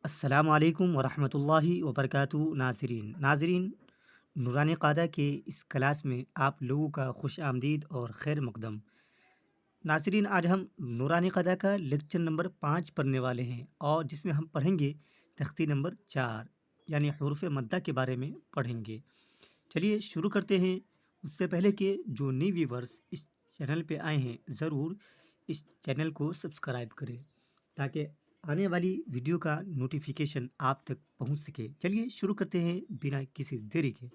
السلام علیکم ورحمۃ اللہ وبرکاتہ ناظرین نورانی قاعدہ کے اس کلاس میں آپ لوگوں کا خوش آمدید اور خیر مقدم ناظرین، آج ہم نورانی قاعدہ کا لیکچر نمبر 5 پڑھنے والے ہیں، اور جس میں ہم پڑھیں گے تختی نمبر 4 یعنی حروف مدہ کے بارے میں پڑھیں گے۔ چلیے شروع کرتے ہیں۔ اس سے پہلے کہ جو نیو ویورز اس چینل پہ آئے ہیں، ضرور اس چینل کو سبسکرائب کریں تاکہ آنے والی ویڈیو کا نوٹیفیکیشن آپ تک پہنچ سکے۔ چلیے شروع کرتے ہیں بنا کسی دیری کے۔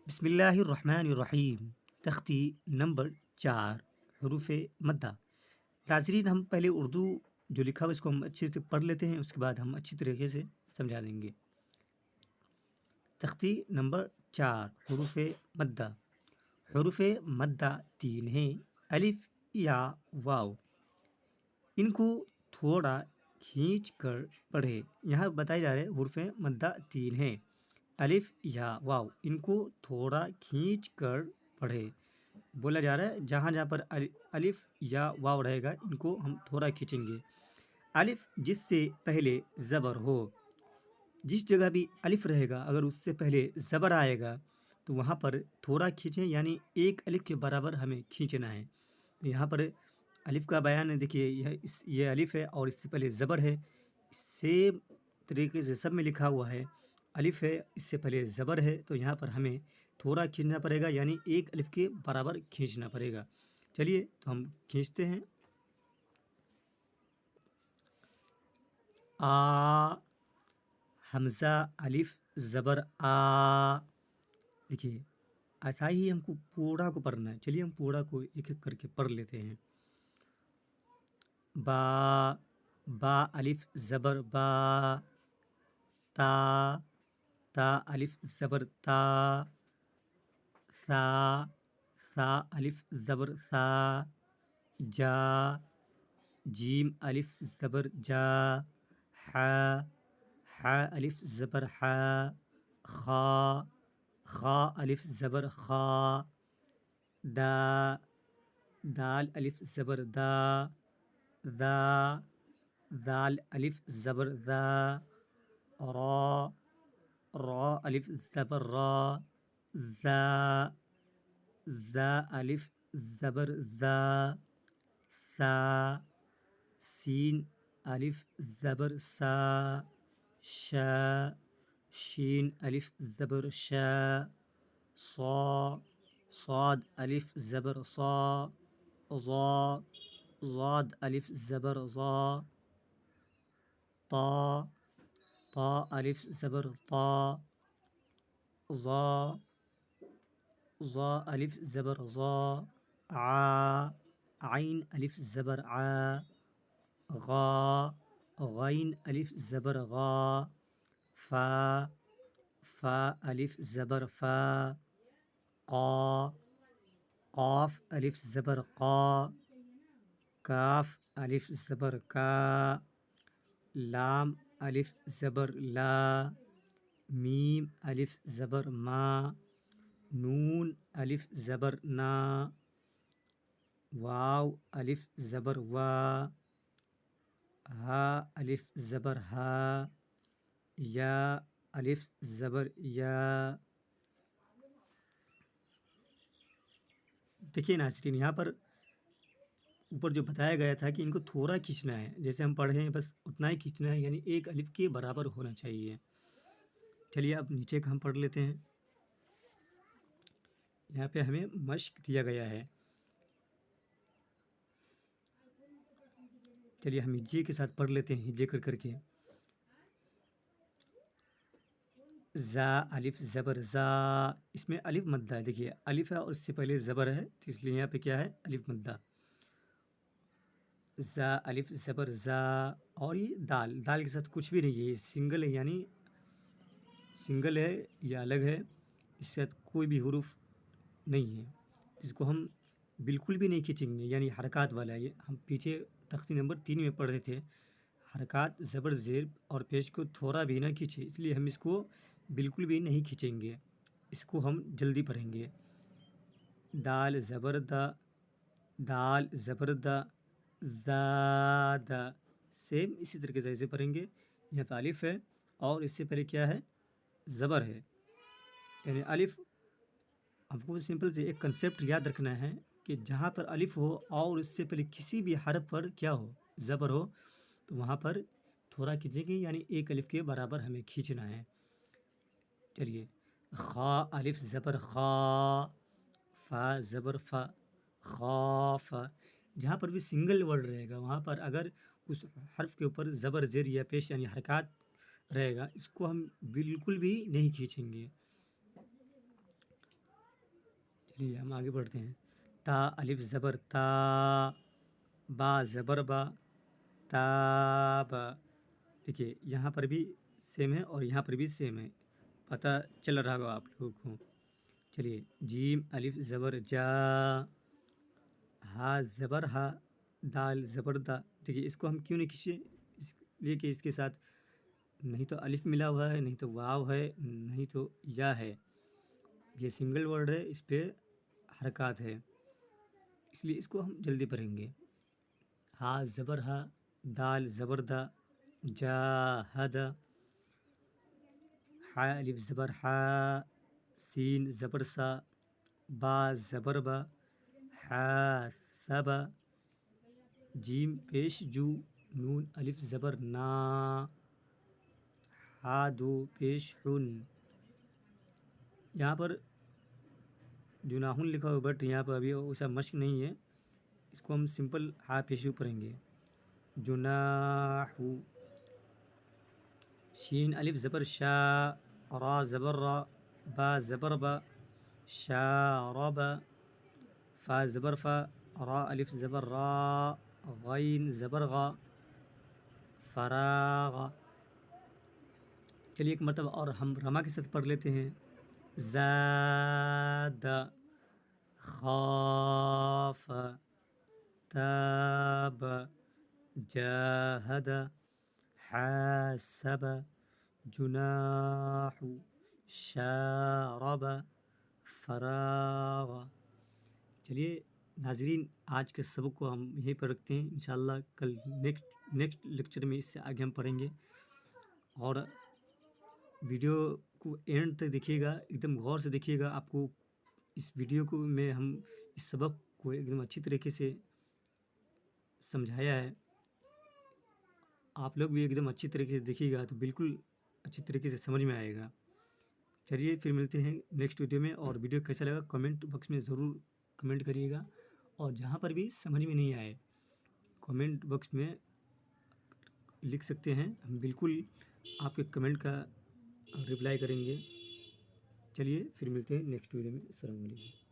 بسم اللہ الرحمن الرحیم۔ تختی نمبر 4، حروف مدہ۔ ناظرین، ہم پہلے اردو جو لکھا ہوا اس کو ہم اچھے سے پڑھ لیتے ہیں، اس کے بعد ہم اچھی طریقے سے سمجھا دیں گے۔ تختی نمبر 4، حروف مدہ۔ حروف مدہ 3 ہیں: الف یا واو۔ ان کو تھوڑا کھینچ کر پڑھے۔ یہاں بتایا جا رہا ہے حروف مدہ 3 ہیں: الف یا واو، ان کو تھوڑا کھینچ کر پڑھے۔ بولا جا رہا ہے جہاں جہاں پر الف یا واو رہے گا ان کو ہم تھوڑا کھینچیں گے۔ الف جس سے پہلے زبر ہو، جس جگہ بھی الف رہے گا اگر اس سے پہلے زبر آئے گا تو وہاں پر تھوڑا کھینچیں، یعنی ایک الف کے برابر ہمیں کھینچنا ہے۔ تو یہاں پر الف کا بیان ہے، دیکھیے یہ الف ہے اور اس سے پہلے زبر ہے۔ سیم طریقے سے سب میں لکھا ہوا ہے، الف ہے اس سے پہلے زبر ہے، تو یہاں پر ہمیں تھوڑا کھینچنا پڑے گا، یعنی ایک الف کے برابر کھینچنا پڑے گا۔ چلیے تو ہم کھینچتے ہیں۔ آ، حمزہ الف زبر آ۔ دیکھیے ایسا ہی ہم کو پورا کو پڑھنا ہے۔ چلیے ہم پورا کو ایک ایک کر کے پڑھ لیتے ہیں۔ با، با الف زبر با۔ تا، تا الف زبر تا۔ ثا، ثا الف زبر ثا۔ جا، جیم الف زبر جا۔ حا، حا الف زبر حا۔ خا، خا الف زبر خا۔ دا، دال الف زبر دا۔ ذا، ذال الف زبر ذا۔ را، را الف زبر را۔ زا، زا الف زبر زا۔ سا، سین الف زبر سا۔ شا، شین الف زبر شا۔ صا، صاد الف زبر صا۔ ضا، ضاد الف زبر ضا۔ طا، طا الف زبر طا۔ ظا، ظا الف زبر ظا۔ عا، عین الف زبر عا۔ غا، غین الف زبر غا۔ فا، فا الف زبر فا۔ قا، قاف الف زبر قا۔ کاف الف زبر کا۔ لام الف زبر لا۔ میم الف زبر ما۔ نون الف زبر نا۔ واو الف زبر وا۔ ہا الف زبر ہا۔ یا الف زبر یا۔ دیکھیے ناظرین، یہاں پر اوپر جو بتایا گیا تھا کہ ان کو تھوڑا کھینچنا ہے، جیسے ہم پڑھ رہے ہیں بس اتنا ہی کھینچنا ہے، یعنی ایک الف کے برابر ہونا چاہیے۔ چلیے اب نیچے کا ہم پڑھ لیتے ہیں۔ یہاں پہ ہمیں مشق دیا گیا ہے۔ چلیے ہم ہجے کے ساتھ پڑھ لیتے ہیں، ہجے کر کر کے۔ زا الف زبر زا، اس میں الف مدہ ہے۔ دیکھیے الف ہے اور اس سے پہلے زبر ہے، تو اس لیے یہاں پہ کیا ہے، الف مدہ۔ زا الف زبر زا، اور یہ دال، دال کے ساتھ کچھ بھی نہیں ہے، یہ سنگل ہے، یعنی سنگل ہے یا الگ ہے، اس کے ساتھ کوئی بھی حروف نہیں ہے۔ اس کو ہم بالکل بھی نہیں کھینچیں گے، یعنی حرکات والا ہے۔ یہ ہم پیچھے تختی نمبر 3 میں پڑھ رہے تھے، حرکات زبر زیر اور پیش کو تھوڑا بھی نہ کھینچے، اس لیے ہم اس کو بالکل بھی نہیں کھینچیں گے، اس کو ہم جلدی پڑھیں گے۔ دال زبر دا، دال زبر دا۔ زاد، سیم اسی طریقے سے ایسے پڑھیں گے. یہاں پہ الف ہے اور اس سے پہلے کیا ہے؟ زبر ہے. یعنی الف، آپ کو سمپل سے ایک کنسیپٹ یاد رکھنا ہے کہ جہاں پر الف ہو اور اس سے پہلے کسی بھی حرف پر کیا ہو؟ زبر ہو، تو وہاں پر تھوڑا کھینچیں گے، یعنی ایک الف کے برابر ہمیں کھینچنا ہے. چلیے، خا الف زبر خا، فا زبر فا، خاف. جہاں پر بھی سنگل ورڈ رہے گا وہاں پر اگر اس حرف کے اوپر زبر زیر یا پیش یعنی حرکات رہے گا، اس کو ہم بالکل بھی نہیں کھینچیں گے. چلیے ہم آگے بڑھتے ہیں. تا الف زبر تا، با زبر با، تاب. دیکھیے یہاں پر بھی سیم ہے اور یہاں پر بھی سیم ہے، پتہ چل رہا ہوگا آپ لوگوں کو. چلیے، جیم الف زبر جا، ہا زبر ہا، دال زبر دا. دیکھیے اس کو ہم کیوں نہیں کھینچے؟ اس لیے کہ اس کے ساتھ نہیں تو الف ملا ہوا ہے، نہیں تو واو ہے، نہیں تو یا ہے. یہ سنگل ورڈ ہے، اس پہ حرکات ہے، اس لیے اس کو ہم جلدی پڑھیں گے. ہا زبر ہا، دال زبر دا، جاہد. ہا الف زبر ہا، سین زبر سا، با زبر با، حاسب. جیم پیش جو، نون الف زبر نا، ہا دو پیش ہن. یہاں پر جناحن لکھا ہوا بٹ یہاں پر ابھی ویسا مشق نہیں ہے، اس کو ہم سمپل ہا پیشو پڑھیں گے. جناحو. شین الف زبر شا، را زبر را، با زبر با، شارب. فا زبر فا، را الف زبر را، غین زبر غا، فراغ. چلیے ایک مرتبہ اور ہم رما کے ساتھ پڑھ لیتے ہیں. زاد، خاف، تاب، جاہد، حاسب، جناح، شارب، فراغ. چلیے ناظرین، آج کے سبق کو ہم یہیں پر رکھتے ہیں. انشاءاللہ کل نیکسٹ لیکچر میں اس سے آگے ہم پڑھیں گے. اور ویڈیو کو اینڈ تک دیکھیے گا، ایک دم غور سے دیکھیے گا. آپ کو اس ویڈیو کو میں ہم اس سبق کو ایک دم اچھی طریقے سے سمجھایا ہے. آپ لوگ بھی ایک دم اچھی طریقے سے دیکھیے گا تو بالکل اچھی طریقے سے سمجھ میں آئے گا. چلیے پھر ملتے ہیں نیکسٹ ویڈیو میں. اور ویڈیو کیسا لگا کمنٹ باکس میں ضرور کمنٹ کریے گا. اور جہاں پر بھی سمجھ میں نہیں آئے کمنٹ باکس میں لکھ سکتے ہیں، ہم بالکل آپ کے کمنٹ کا رپلائی کریں گے. چلیے پھر ملتے ہیں نیکسٹ ویڈیو میں. السلام علیکم.